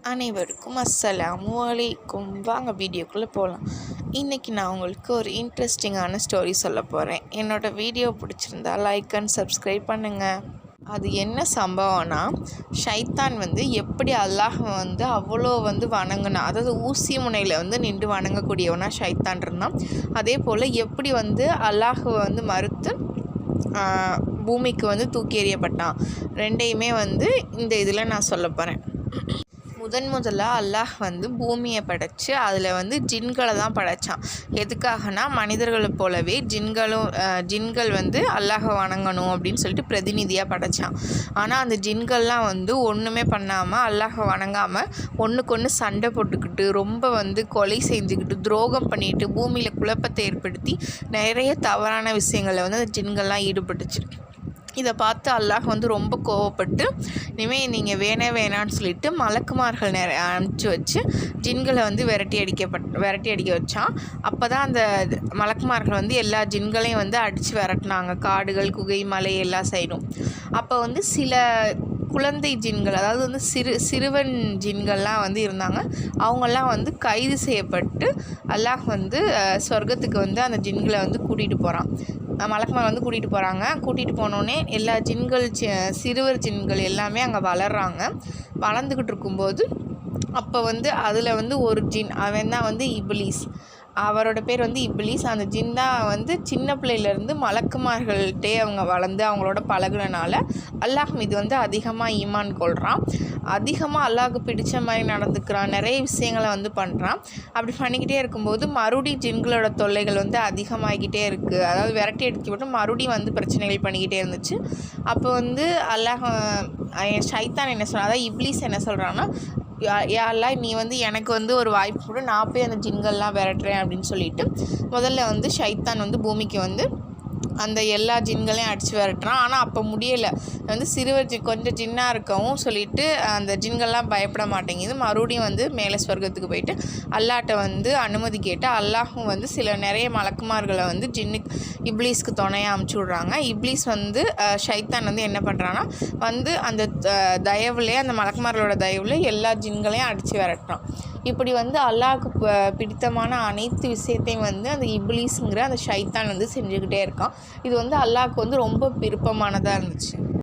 அனைவருக்கும் அஸ்ஸலாமு அலைக்கும். வாங்க வீடியோக்குள்ளே போகலாம். இன்றைக்கி நான் உங்களுக்கு ஒரு இன்ட்ரெஸ்டிங்கான ஸ்டோரி சொல்ல போகிறேன். என்னோடய வீடியோ பிடிச்சிருந்தா லைக் அண்ட் சப்ஸ்கிரைப் பண்ணுங்கள். அது என்ன சம்பவம்னா, ஷைத்தான் எப்படி அல்லாஹை அவ்வளோ வணங்கினான். அதாவது ஊசி முனையில் நின்று வணங்கக்கூடியவனா ஷைத்தான் இருந்தான். அதே போல் எப்படி அல்லாஹை மறுத்து பூமிக்கு தூக்கி எறியப்பட்டான். ரெண்டையுமே இந்த இதில் நான் சொல்ல போகிறேன். முதலாக அல்லாஹ் பூமியை படைச்சு அதில் ஜின்களை தான் படைத்தான். எதுக்காகனா மனிதர்களை போலவே ஜின்கள் அல்லாஹை வணங்கணும் அப்படின்னு சொல்லிட்டு பிரதிநிதியாக படைத்தான். ஆனால் அந்த ஜின்கள்லாம் ஒன்றுமே பண்ணாமல் அல்லாஹை வணங்காமல் ஒன்றுக்கு ஒன்று சண்டை போட்டுக்கிட்டு ரொம்ப கொலை செஞ்சுக்கிட்டு துரோகம் பண்ணிட்டு பூமியில் குழப்பத்தை ஏற்படுத்தி நிறைய தவறான விஷயங்களில் அந்த ஜின்கள்லாம் ஈடுபட்டுச்சு. இதை பார்த்து அல்லாஹ் ரொம்ப கோவப்பட்டு இனிமேல் நீங்கள் வேணான்னு சொல்லிட்டு மலக்குமார்கள் அனுப்பிச்சி வச்சு ஜின்களை விரட்டி அடிக்க வச்சான். அப்போ தான் அந்த மலக்குமார்கள் எல்லா ஜின்களையும் அடித்து விரட்டினாங்க. காடுகள், குகை, மலை எல்லா சைடும். அப்போ சில குழந்தை ஜின்கள், அதாவது சிறுவன் ஜின்கள்லாம் இருந்தாங்க. அவங்கெல்லாம் கைது செய்யப்பட்டு அல்லாஹ் சொர்க்கத்துக்கு அந்த ஜின்களை கூட்டிகிட்டு போகிறான். மலக்குமார் கூட்டிகிட்டு போகிறாங்க. கூட்டிகிட்டு போனோடனே எல்லா ஜின்கள் சிறுவர் ஜின்கள் எல்லாமே அங்கே வளர்ந்துக்கிட்டு இருக்கும்போது அப்போ அதில் ஒரு ஜின், அவன் தான் இப்லீஸ். அவரோட பேர் இப்லீஸ். அந்த ஜின் தான் சின்ன பிள்ளையிலேருந்து மலக்குமார்கள்ட்டே அவங்க வளர்ந்து அவங்களோட பழகுனனால அல்லாஹ் மீது அதிகமாக ஈமான் கொள்கிறான். அதிகமாக அல்லாஹ்க்கு பிடிச்ச மாதிரி நடந்துக்கிறான். நிறைய விஷயங்களை பண்ணுறான். அப்படி பண்ணிக்கிட்டே இருக்கும்போது மறுபடியும் ஜின்களோட தொல்லைகள் அதிகமாகிக்கிட்டே இருக்குது. அதாவது விரட்டி அடிக்கப்பட்டு மறுபடியும் பிரச்சனைகள் பண்ணிக்கிட்டே இருந்துச்சு. அப்போ அல்லாஹ் ஷைத்தான் என்ன சொல்கிறான், அதாவது இப்லீஸ் என்ன சொல்கிறான்னா, யாரெல்லாம் நீ எனக்கு ஒரு வாய்ப்பு கூட, நான் போய் அந்த ஜின்கள்லாம் விரட்டுறேன் அப்படின்னு சொல்லிட்டு முதல்ல ஷைத்தான் பூமிக்கு அந்த எல்லா ஜின்களையும் அடித்து விரட்டுறான். ஆனால் அப்போ முடியலை. சிறுவர் கொஞ்சம் ஜின்னாக இருக்கவும் சொல்லிட்டு அந்த ஜின்கள்லாம் பயப்பட மாட்டேங்குது. மறுபடியும் மேலே சொர்க்கத்துக்கு போயிட்டு அல்லாட்ட அனுமதி கேட்டு அல்லாஹும் சில நிறைய மலக்குமார்களை இப்லீஸ்க்கு துணையாக அமுச்சு விட்றாங்க. இப்லீஸ் ஷைத்தான் என்ன பண்ணுறான்னா அந்த தயவுலேயே, அந்த மலக்குமார்களோட தயவுல எல்லா ஜின்களையும் அடித்து விரட்டுறான். இப்படி அல்லாஹ்க்கு பிடித்தமான அனைத்து விஷயத்தையும் அந்த இப்லீஸுங்கிற அந்த ஷைத்தான் செஞ்சுக்கிட்டே இருக்கான். இது அல்லாஹ்க்கு ரொம்ப விருப்பமானதாக இருந்துச்சு.